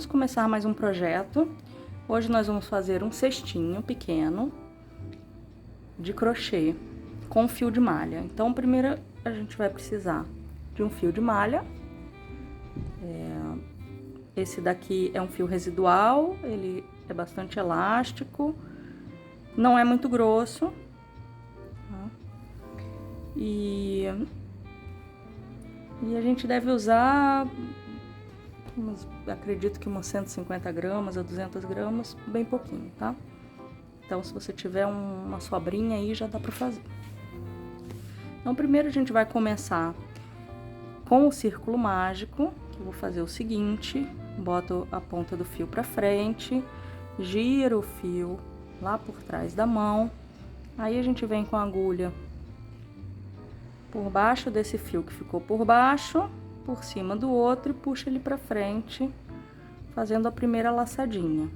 vamos começar mais um projeto. Hoje nós vamos fazer um cestinho pequeno de crochê com fio de malha. Então, primeiro a gente vai precisar de um fio de malha. Esse daqui é um fio residual, ele é bastante elástico, não é muito grosso. Tá? E a gente deve usar, acredito que umas 150 gramas a 200 gramas, bem pouquinho, tá? Então, se você tiver uma sobrinha aí, já dá pra fazer. Então, primeiro a gente vai começar com o círculo mágico, que eu vou fazer o seguinte: boto a ponta do fio pra frente, giro o fio lá por trás da mão, aí a gente vem com a agulha por baixo desse fio que ficou por baixo, por cima do outro, e puxa ele pra frente, fazendo a primeira laçadinha.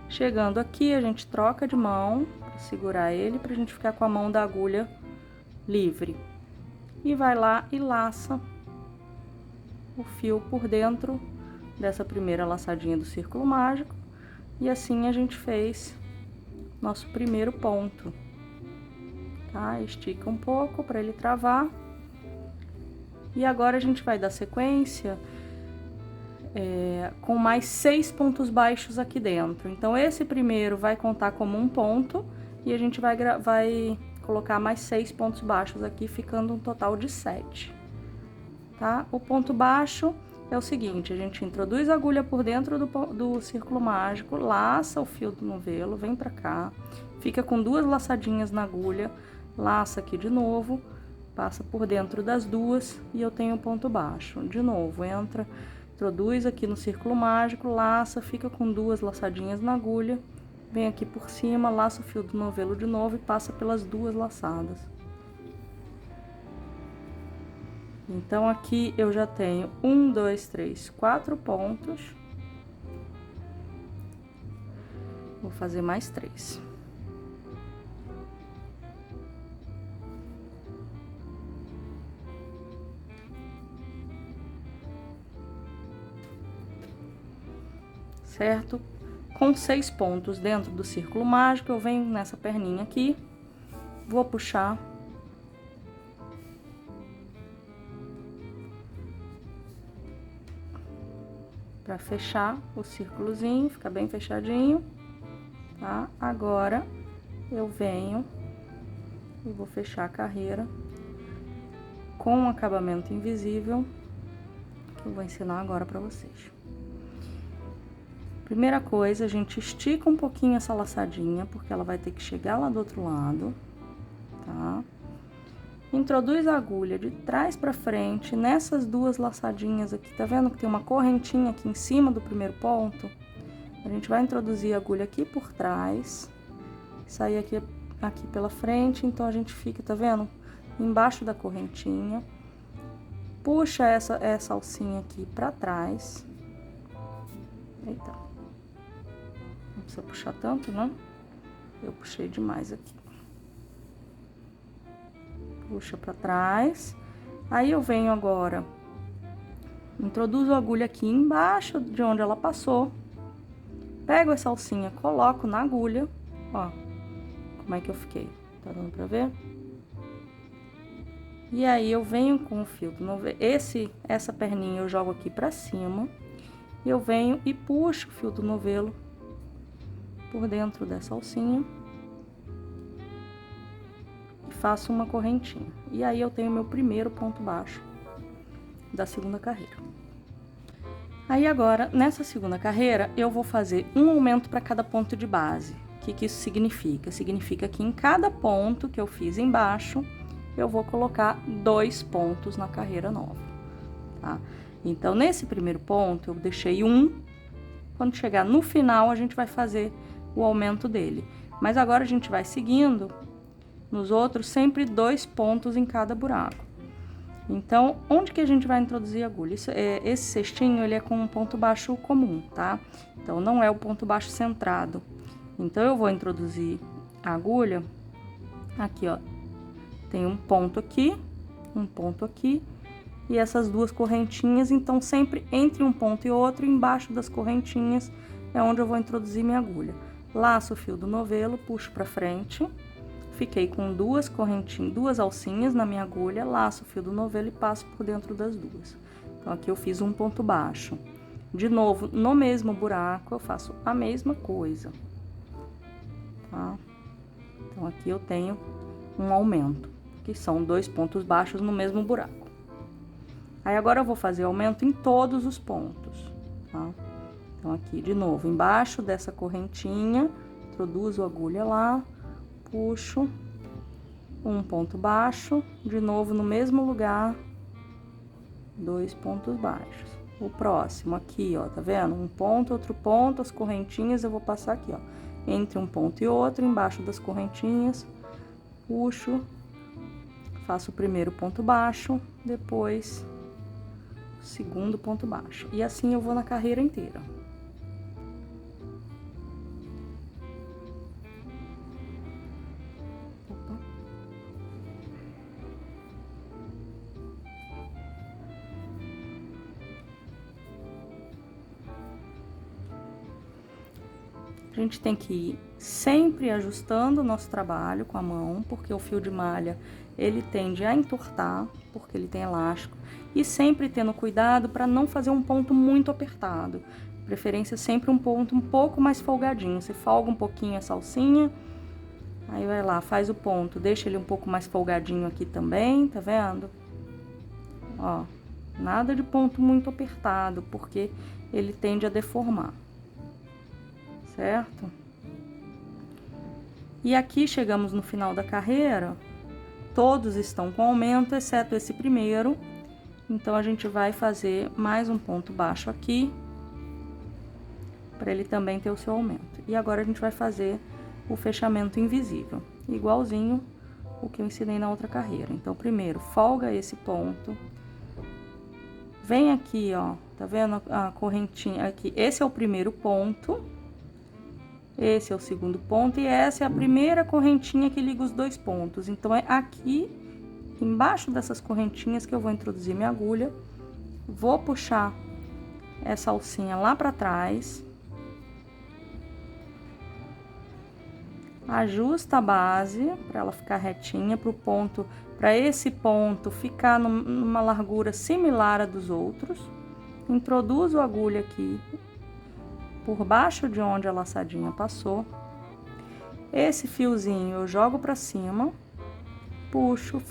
Chegando aqui, a gente troca de mão para segurar ele, pra gente ficar com a mão da agulha livre. E vai lá e laça o fio por dentro dessa primeira laçadinha do círculo mágico. E assim a gente fez nosso primeiro ponto. Tá? Estica um pouco para ele travar. E agora a gente vai dar sequência com mais 6 pontos baixos aqui dentro. Então, esse primeiro vai contar como um ponto e a gente vai colocar mais 6 pontos baixos aqui, ficando um total de 7. Tá? O ponto baixo é o seguinte: a gente introduz a agulha por dentro do círculo mágico, laça o fio do novelo, vem pra cá, fica com 2 laçadinhas na agulha, laça aqui de novo, passa por dentro das duas e eu tenho um ponto baixo. De novo, entra, introduz aqui no círculo mágico, laça, fica com 2 laçadinhas na agulha, vem aqui por cima, laça o fio do novelo de novo e passa pelas 2 laçadas. Então, aqui eu já tenho 1, 2, 3, 4 pontos. Vou fazer mais 3. Certo? Com 6 pontos dentro do círculo mágico, eu venho nessa perninha aqui, vou puxar para fechar o círculozinho, fica bem fechadinho, tá? Agora eu venho e vou fechar a carreira com um acabamento invisível, que eu vou ensinar agora para vocês. Primeira coisa, a gente estica um pouquinho essa laçadinha, porque ela vai ter que chegar lá do outro lado, tá? Introduz a agulha de trás pra frente, nessas 2 laçadinhas aqui, tá vendo que tem uma correntinha aqui em cima do primeiro ponto? A gente vai introduzir a agulha aqui por trás, sair aqui pela frente, então a gente fica, tá vendo? Embaixo da correntinha, puxa essa alcinha aqui pra trás. Eita. Não precisa puxar tanto, né? Eu puxei demais aqui. Puxa pra trás. Aí eu venho agora, introduzo a agulha aqui embaixo de onde ela passou. Pego essa alcinha, coloco na agulha. Ó, como é que eu fiquei. Tá dando pra ver? E aí eu venho com o fio do novelo. Essa perninha eu jogo aqui pra cima. E eu venho e puxo o fio do novelo por dentro dessa alcinha e faço uma correntinha. E aí eu tenho meu primeiro ponto baixo da segunda carreira. Aí agora, nessa segunda carreira, eu vou fazer um aumento para cada ponto de base. O que isso significa? Significa que em cada ponto que eu fiz embaixo, eu vou colocar 2 pontos na carreira nova, tá? Então, nesse primeiro ponto, eu deixei 1. Quando chegar no final, a gente vai fazer o aumento dele. Mas agora a gente vai seguindo nos outros, sempre 2 pontos em cada buraco. Então, onde que a gente vai introduzir a agulha? Esse cestinho, ele é com um ponto baixo comum, tá? Então, não é o ponto baixo centrado. Então, eu vou introduzir a agulha aqui, ó. Tem um ponto aqui e essas duas correntinhas, então sempre entre um ponto e outro, embaixo das correntinhas é onde eu vou introduzir minha agulha. Laço o fio do novelo, puxo pra frente, fiquei com duas correntinhas, duas alcinhas na minha agulha, laço o fio do novelo e passo por dentro das duas. Então, aqui eu fiz um ponto baixo. De novo, no mesmo buraco, eu faço a mesma coisa, tá? Então, aqui eu tenho um aumento, que são 2 pontos baixos no mesmo buraco. Aí, agora eu vou fazer aumento em todos os pontos, tá? Então, aqui, de novo, embaixo dessa correntinha, introduzo a agulha lá, puxo, um ponto baixo, de novo no mesmo lugar, 2 pontos baixos. O próximo aqui, ó, tá vendo? Um ponto, outro ponto, as correntinhas eu vou passar aqui, ó, entre um ponto e outro, embaixo das correntinhas, puxo, faço o primeiro ponto baixo, depois o segundo ponto baixo. E assim eu vou na carreira inteira. A gente tem que ir sempre ajustando o nosso trabalho com a mão, porque o fio de malha, ele tende a entortar, porque ele tem elástico, e sempre tendo cuidado para não fazer um ponto muito apertado. Preferência sempre um ponto um pouco mais folgadinho. Você folga um pouquinho essa alcinha, aí vai lá, faz o ponto, deixa ele um pouco mais folgadinho aqui também, tá vendo? Ó, nada de ponto muito apertado, porque ele tende a deformar. Certo? E aqui chegamos no final da carreira, todos estão com aumento, exceto esse primeiro. Então, a gente vai fazer mais um ponto baixo aqui, para ele também ter o seu aumento. E agora, a gente vai fazer o fechamento invisível, igualzinho o que eu ensinei na outra carreira. Então, primeiro, folga esse ponto. Vem aqui, ó, tá vendo a correntinha aqui? Esse é o primeiro ponto. Esse é o segundo ponto e essa é a primeira correntinha que liga os dois pontos. Então, é aqui, embaixo dessas correntinhas que eu vou introduzir minha agulha. Vou puxar essa alcinha lá pra trás. Ajusta a base para ela ficar retinha, para esse ponto ficar numa largura similar à dos outros. Introduzo a agulha aqui por baixo de onde a laçadinha passou. Esse fiozinho eu jogo pra cima, puxo,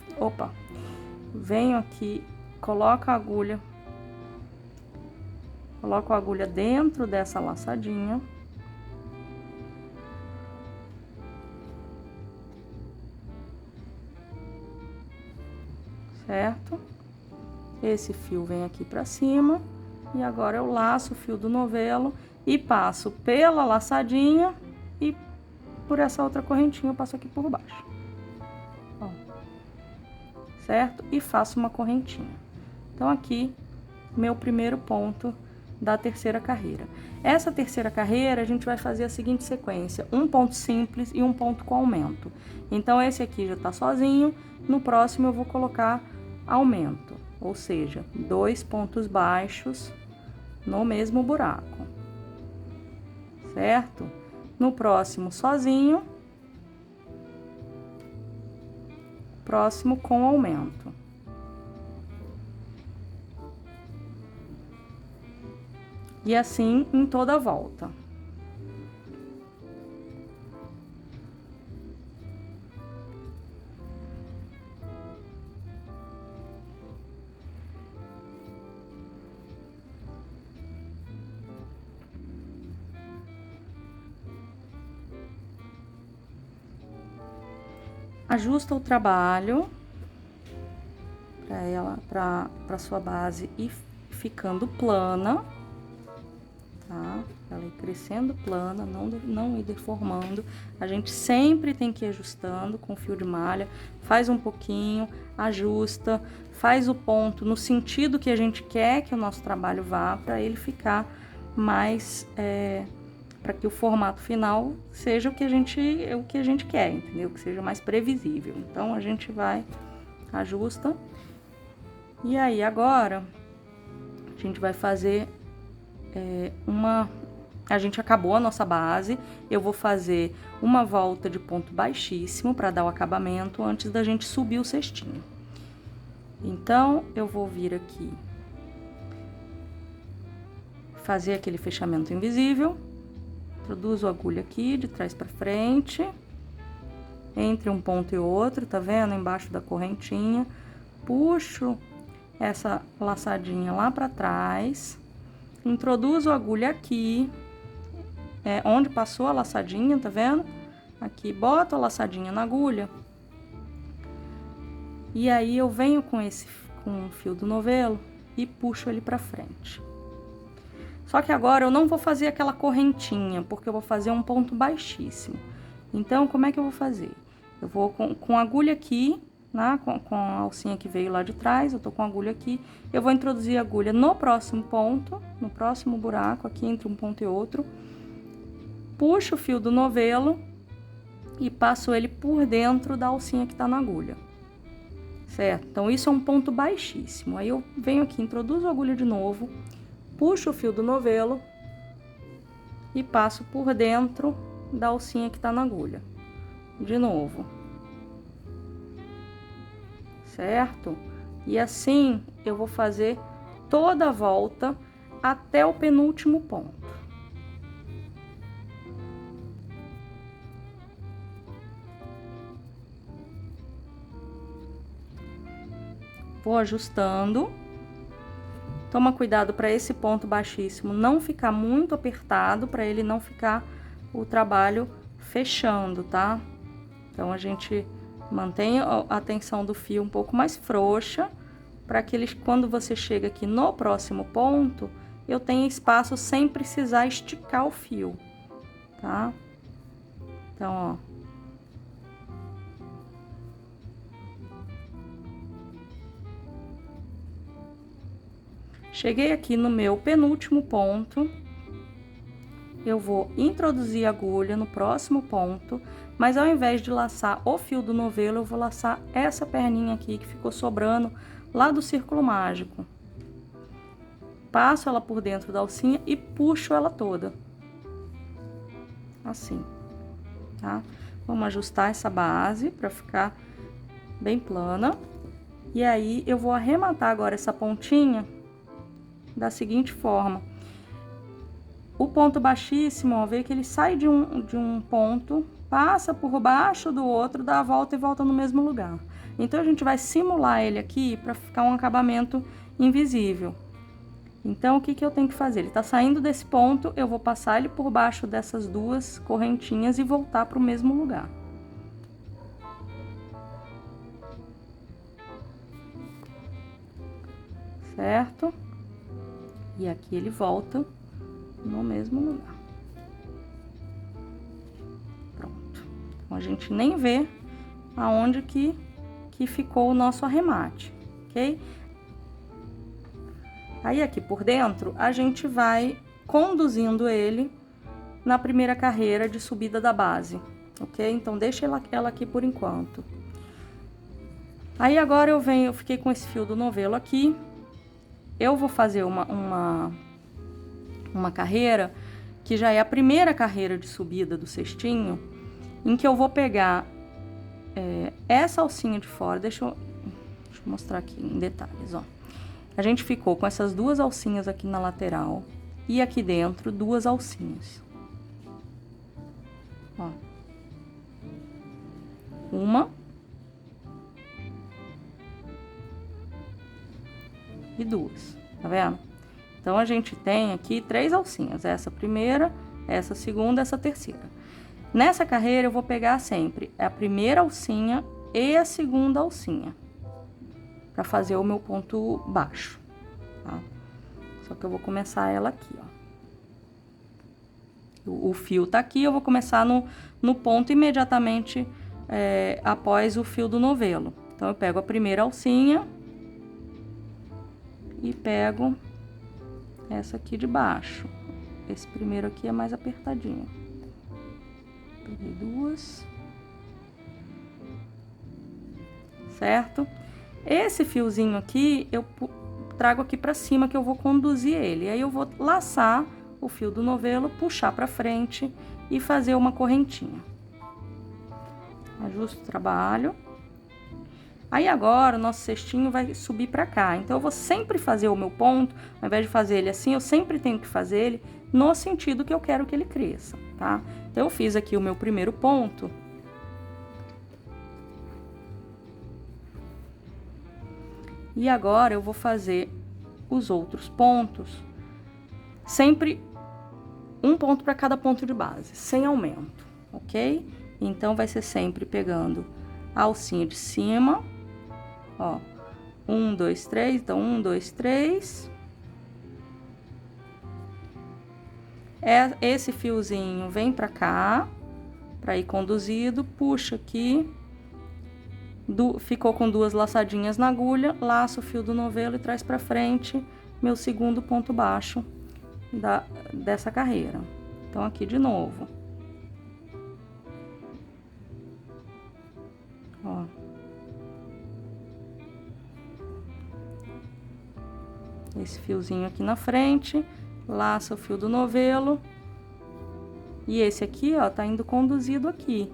venho aqui, coloco a agulha dentro dessa laçadinha. Certo? Esse fio vem aqui pra cima e agora eu laço o fio do novelo e passo pela laçadinha e por essa outra correntinha eu passo aqui por baixo. Ó, certo? E faço uma correntinha. Então, aqui, meu primeiro ponto da terceira carreira. Essa terceira carreira, a gente vai fazer a seguinte sequência: um ponto simples e um ponto com aumento. Então, esse aqui já tá sozinho, no próximo eu vou colocar aumento, ou seja, 2 pontos baixos no mesmo buraco. Certo? No próximo, sozinho. Próximo com aumento. E assim em toda a volta. Ajusta o trabalho para sua base ir ficando plana, tá? Ela ir crescendo plana, não ir deformando. A gente sempre tem que ir ajustando com fio de malha, faz um pouquinho, ajusta, faz o ponto no sentido que a gente quer que o nosso trabalho vá, para ele ficar mais... para que o formato final seja o que a gente quer, entendeu? Que seja mais previsível. Então, a gente vai, ajusta E aí, agora, a gente vai fazer a gente acabou a nossa base, eu vou fazer uma volta de ponto baixíssimo para dar o acabamento antes da gente subir o cestinho. Então, eu vou vir aqui, fazer aquele fechamento invisível, introduzo a agulha aqui de trás para frente, entre um ponto e outro, tá vendo? Embaixo da correntinha, puxo essa laçadinha lá para trás, introduzo a agulha aqui, onde passou a laçadinha, tá vendo? Aqui, boto a laçadinha na agulha. E aí, eu venho com o fio do novelo e puxo ele pra frente. Só que agora eu não vou fazer aquela correntinha, porque eu vou fazer um ponto baixíssimo. Então, como é que eu vou fazer? Eu vou com a agulha aqui, né? Com a alcinha que veio lá de trás, eu tô com a agulha aqui. Eu vou introduzir a agulha no próximo ponto, no próximo buraco, aqui entre um ponto e outro. Puxo o fio do novelo e passo ele por dentro da alcinha que tá na agulha, certo? Então, isso é um ponto baixíssimo. Aí, eu venho aqui, introduzo a agulha de novo, puxo o fio do novelo e passo por dentro da alcinha que tá na agulha, de novo, certo? E assim, eu vou fazer toda a volta até o penúltimo ponto. Vou ajustando. Toma cuidado para esse ponto baixíssimo não ficar muito apertado, para ele não ficar o trabalho fechando, tá? Então, a gente mantém a tensão do fio um pouco mais frouxa, para que ele, quando você chega aqui no próximo ponto, eu tenha espaço sem precisar esticar o fio, tá? Então, ó. Cheguei aqui no meu penúltimo ponto, eu vou introduzir a agulha no próximo ponto, mas ao invés de laçar o fio do novelo, eu vou laçar essa perninha aqui que ficou sobrando lá do círculo mágico. Passo ela por dentro da alcinha e puxo ela toda. Assim, tá? Vamos ajustar essa base para ficar bem plana. E aí, eu vou arrematar agora essa pontinha da seguinte forma. O ponto baixíssimo, ó, vê que ele sai de um ponto, passa por baixo do outro, dá a volta e volta no mesmo lugar. Então, a gente vai simular ele aqui para ficar um acabamento invisível. Então, o que que eu tenho que fazer? Ele tá saindo desse ponto, eu vou passar ele por baixo dessas duas correntinhas e voltar para o mesmo lugar. Certo? E aqui ele volta no mesmo lugar. Pronto. Então, a gente nem vê aonde que ficou o nosso arremate, ok? Aí, aqui por dentro, a gente vai conduzindo ele na primeira carreira de subida da base, ok? Então, deixa ela aqui por enquanto. Aí, agora eu fiquei com esse fio do novelo aqui. Eu vou fazer uma carreira que já é a primeira carreira de subida do cestinho, em que eu vou pegar essa alcinha de fora, deixa eu mostrar aqui em detalhes, ó. A gente ficou com essas duas alcinhas aqui na lateral e aqui dentro duas alcinhas. Ó. Uma. E duas, tá vendo? Então, a gente tem aqui 3 alcinhas, essa primeira, essa segunda, essa terceira. Nessa carreira, eu vou pegar sempre a primeira alcinha e a segunda alcinha, para fazer o meu ponto baixo, tá? Só que eu vou começar ela aqui, ó. O fio tá aqui, eu vou começar no ponto imediatamente após o fio do novelo. Então, eu pego a primeira alcinha e pego essa aqui de baixo. Esse primeiro aqui é mais apertadinho. Peguei duas. Certo? Esse fiozinho aqui, eu trago aqui pra cima que eu vou conduzir ele. Aí eu vou laçar o fio do novelo, puxar pra frente e fazer uma correntinha. Ajusto o trabalho. Aí agora o nosso cestinho vai subir pra cá. Então eu vou sempre fazer o meu ponto, ao invés de fazer ele assim, eu sempre tenho que fazer ele no sentido que eu quero que ele cresça, tá? Então eu fiz aqui o meu primeiro ponto. E agora eu vou fazer os outros pontos, sempre um ponto para cada ponto de base, sem aumento, ok? Então vai ser sempre pegando a alcinha de cima, ó, 1, 2, 3, então 1, 2, 3. Esse fiozinho vem pra cá, pra ir conduzido, puxa aqui, ficou com 2 laçadinhas na agulha, laço o fio do novelo e traz pra frente meu segundo ponto baixo dessa carreira. Então, aqui de novo. Ó. Esse fiozinho aqui na frente, laça o fio do novelo. E esse aqui, ó, tá indo conduzido aqui.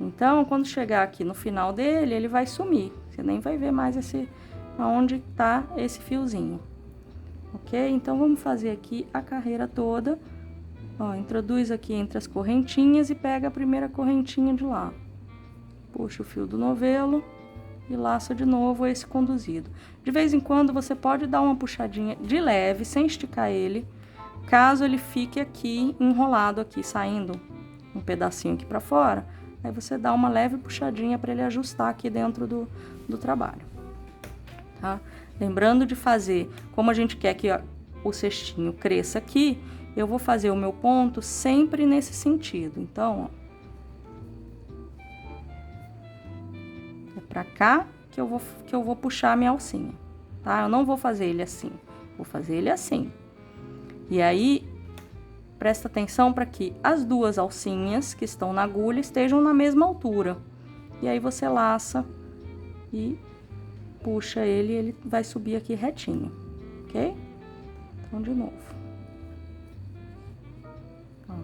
Então, quando chegar aqui no final dele, ele vai sumir. Você nem vai ver mais aonde tá esse fiozinho. Ok? Então, vamos fazer aqui a carreira toda. Ó, introduz aqui entre as correntinhas e pega a primeira correntinha de lá. Puxa o fio do novelo e laça de novo esse conduzido. De vez em quando, você pode dar uma puxadinha de leve, sem esticar ele, caso ele fique aqui enrolado aqui, saindo um pedacinho aqui pra fora. Aí você dá uma leve puxadinha para ele ajustar aqui dentro do trabalho, tá? Lembrando de fazer, como a gente quer que o cestinho cresça aqui, eu vou fazer o meu ponto sempre nesse sentido. Então, ó, é pra cá que eu vou puxar a minha alcinha, tá? Eu não vou fazer ele assim, vou fazer ele assim. E aí, presta atenção para que as 2 alcinhas que estão na agulha estejam na mesma altura. E aí você laça e puxa ele, ele vai subir aqui retinho, ok? Então, de novo. Ó.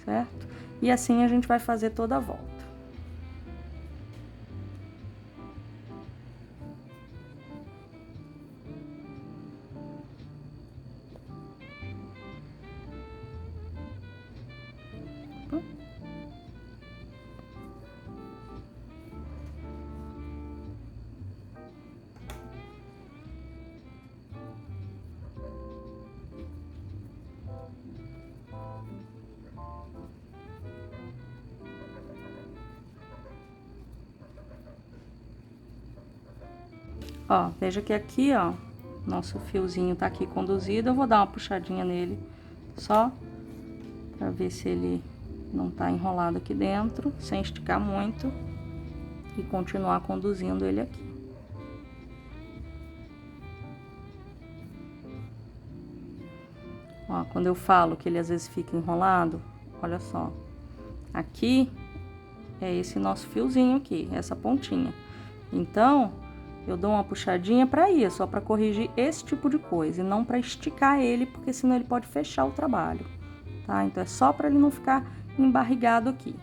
Certo? E assim a gente vai fazer toda a volta. Ó, veja que aqui, ó, nosso fiozinho tá aqui conduzido, eu vou dar uma puxadinha nele, só pra ver se ele não tá enrolado aqui dentro, sem esticar muito, e continuar conduzindo ele aqui. Ó, quando eu falo que ele às vezes fica enrolado, olha só, aqui é esse nosso fiozinho aqui, essa pontinha. Então, eu dou uma puxadinha pra ir, só pra corrigir esse tipo de coisa, e não pra esticar ele, porque senão ele pode fechar o trabalho, tá? Então, é só pra ele não ficar embarrigado aqui.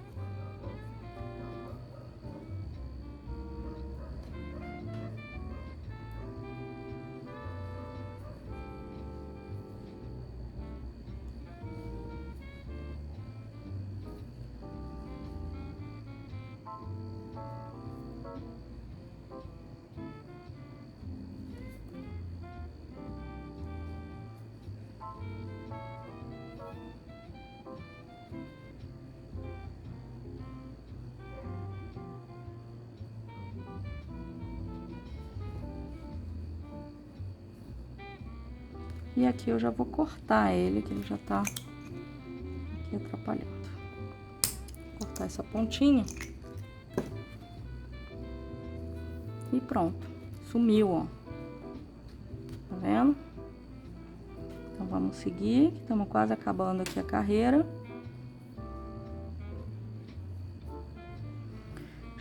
E aqui eu já vou cortar ele, que ele já tá aqui atrapalhando. Vou cortar essa pontinha. E pronto, sumiu, ó. Tá vendo? Então, vamos seguir, que estamos quase acabando aqui a carreira.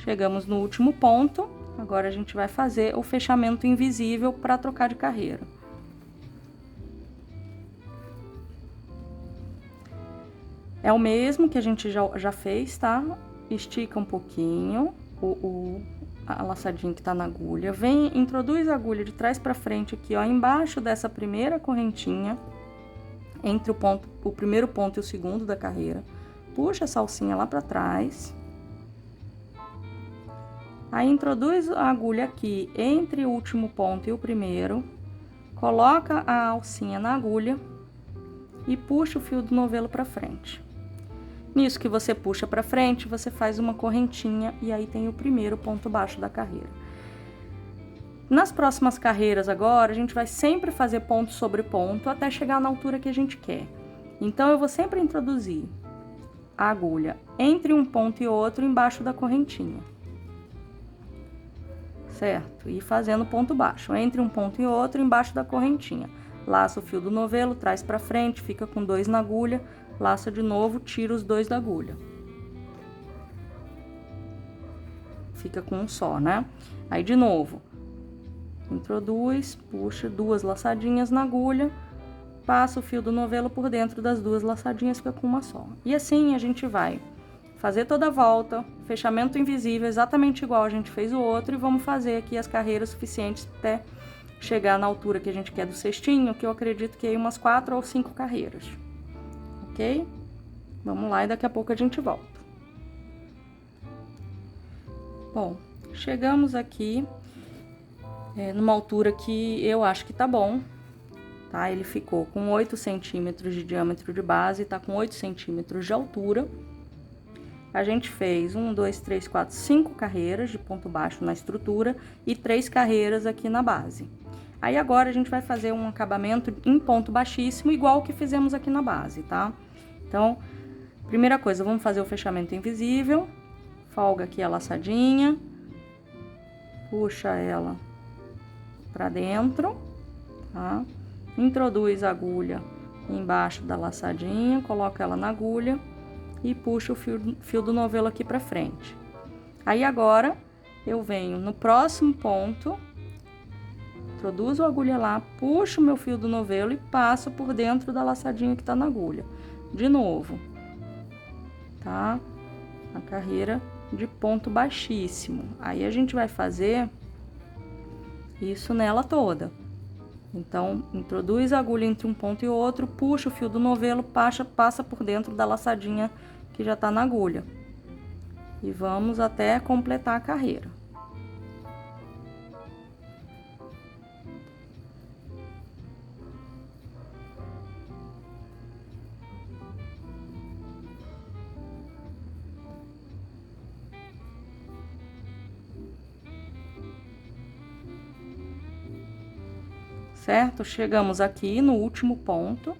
Chegamos no último ponto, agora a gente vai fazer o fechamento invisível para trocar de carreira. É o mesmo que a gente já fez, tá? Estica um pouquinho a laçadinha que tá na agulha, introduz a agulha de trás para frente aqui, ó, embaixo dessa primeira correntinha, entre o primeiro ponto e o segundo da carreira. Puxa essa alcinha lá para trás. Aí introduz a agulha aqui entre o último ponto e o primeiro, coloca a alcinha na agulha e puxa o fio do novelo para frente. Nisso que você puxa para frente, você faz uma correntinha e aí tem o primeiro ponto baixo da carreira. Nas próximas carreiras agora, a gente vai sempre fazer ponto sobre ponto até chegar na altura que a gente quer. Então, eu vou sempre introduzir a agulha entre um ponto e outro embaixo da correntinha. Certo? E fazendo ponto baixo, entre um ponto e outro embaixo da correntinha. Laça o fio do novelo, traz para frente, fica com 2 na agulha, laça de novo, tira os 2 da agulha. Fica com um só, né? Aí, de novo, introduz, puxa 2 laçadinhas na agulha, passa o fio do novelo por dentro das 2 laçadinhas, fica com uma só. E assim a gente vai fazer toda a volta, fechamento invisível, exatamente igual a gente fez o outro, e vamos fazer aqui as carreiras suficientes até chegar na altura que a gente quer do cestinho, que eu acredito que é umas 4 ou 5 carreiras. Ok? Vamos lá e daqui a pouco a gente volta. Bom, chegamos aqui numa altura que eu acho que tá bom, tá? Ele ficou com 8 centímetros de diâmetro de base, tá com 8 centímetros de altura. A gente fez 1, 2, 3, 4, 5 carreiras de ponto baixo na estrutura e 3 carreiras aqui na base. Aí agora a gente vai fazer um acabamento em ponto baixíssimo, igual o que fizemos aqui na base, tá? Então, primeira coisa, vamos fazer o fechamento invisível, folga aqui a laçadinha, puxa ela pra dentro, tá? Introduz a agulha embaixo da laçadinha, coloca ela na agulha e puxa o fio do novelo aqui pra frente. Aí agora, eu venho no próximo ponto, introduzo a agulha lá, puxo o meu fio do novelo e passo por dentro da laçadinha que tá na agulha. De novo, tá? A carreira de ponto baixíssimo. Aí a gente vai fazer isso nela toda. Então, introduz a agulha entre um ponto e outro, puxa o fio do novelo, passa por dentro da laçadinha que já tá na agulha. E vamos até completar a carreira. Certo? Chegamos aqui no último ponto.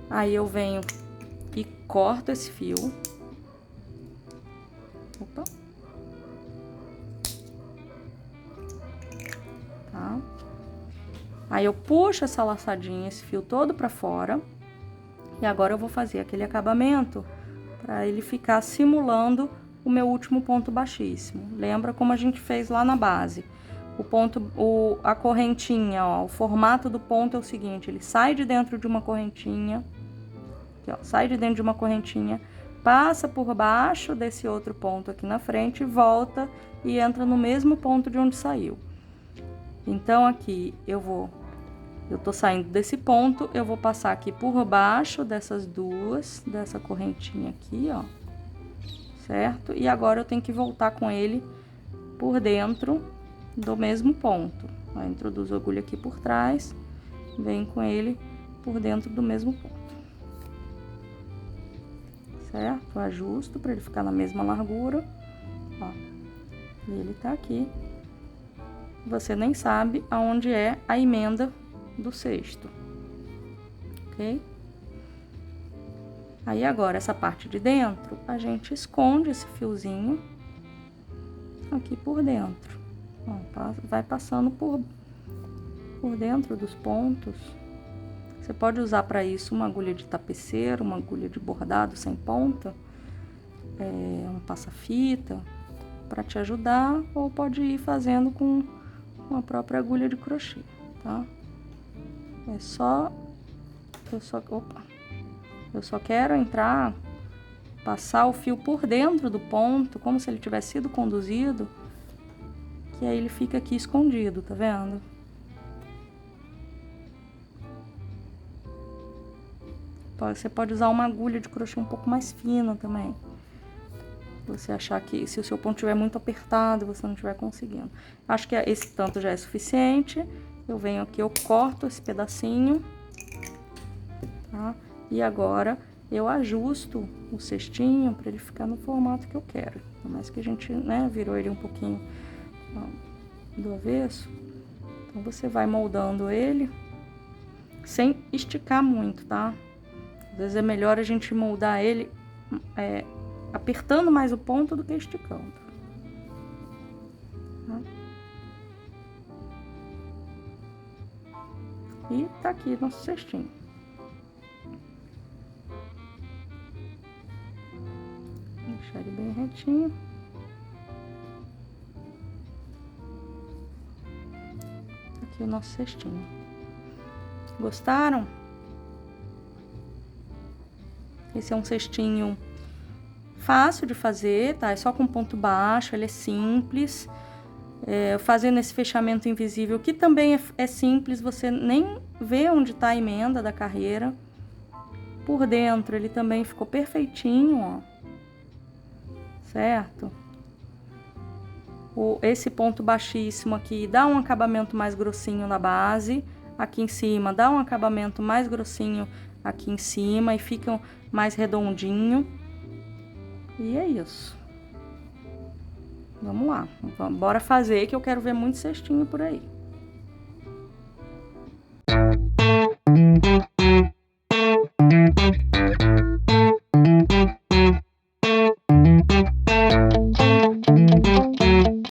Aí eu venho e corto esse fio. Opa. Tá? Aí eu puxo essa laçadinha, esse fio todo pra fora. E agora eu vou fazer aquele acabamento pra ele ficar simulando o meu último ponto baixíssimo. Lembra como a gente fez lá na base? A correntinha, ó, o formato do ponto é o seguinte, ele sai de dentro de uma correntinha, aqui, ó, sai de dentro de uma correntinha, passa por baixo desse outro ponto aqui na frente, volta e entra no mesmo ponto de onde saiu. Então, aqui eu tô saindo desse ponto, eu vou passar aqui por baixo dessas duas, dessa correntinha aqui, ó, certo? E agora eu tenho que voltar com ele por dentro do mesmo ponto. Ó, introduzo a agulha aqui por trás, venho com ele por dentro do mesmo ponto, certo? Ajusto para ele ficar na mesma largura, ó, e ele tá aqui. Você nem sabe aonde é a emenda do cesto, ok? Aí agora essa parte de dentro, a gente esconde esse fiozinho aqui por dentro. Ó, vai passando por dentro dos pontos. Você pode usar para isso uma agulha de tapeceiro, uma agulha de bordado sem ponta, um passa-fita, para te ajudar, ou pode ir fazendo com a própria agulha de crochê, tá? Eu só quero entrar, passar o fio por dentro do ponto, como se ele tivesse sido conduzido, que aí ele fica aqui escondido, tá vendo? Você pode usar uma agulha de crochê um pouco mais fina também. Se você achar que, se o seu ponto estiver muito apertado, você não estiver conseguindo. Acho que esse tanto já é suficiente. Eu venho aqui, eu corto esse pedacinho, tá? E agora eu ajusto o cestinho para ele ficar no formato que eu quero. Por mais que a gente, né, virou ele um pouquinho do avesso. Então, você vai moldando ele sem esticar muito, tá? Às vezes é melhor a gente moldar ele apertando mais o ponto do que esticando. Tá? E tá aqui nosso cestinho. Deixar ele bem retinho. Aqui o nosso cestinho. Gostaram? Esse é um cestinho fácil de fazer, tá? É só com ponto baixo, ele é simples. Fazendo esse fechamento invisível, que também é simples, você nem vê onde tá a emenda da carreira. Por dentro ele também ficou perfeitinho, ó. Certo? Esse ponto baixíssimo aqui dá um acabamento mais grossinho na base. Aqui em cima dá um acabamento mais grossinho aqui em cima e fica mais redondinho. E é isso. Vamos lá, bora fazer que eu quero ver muito cestinho por aí.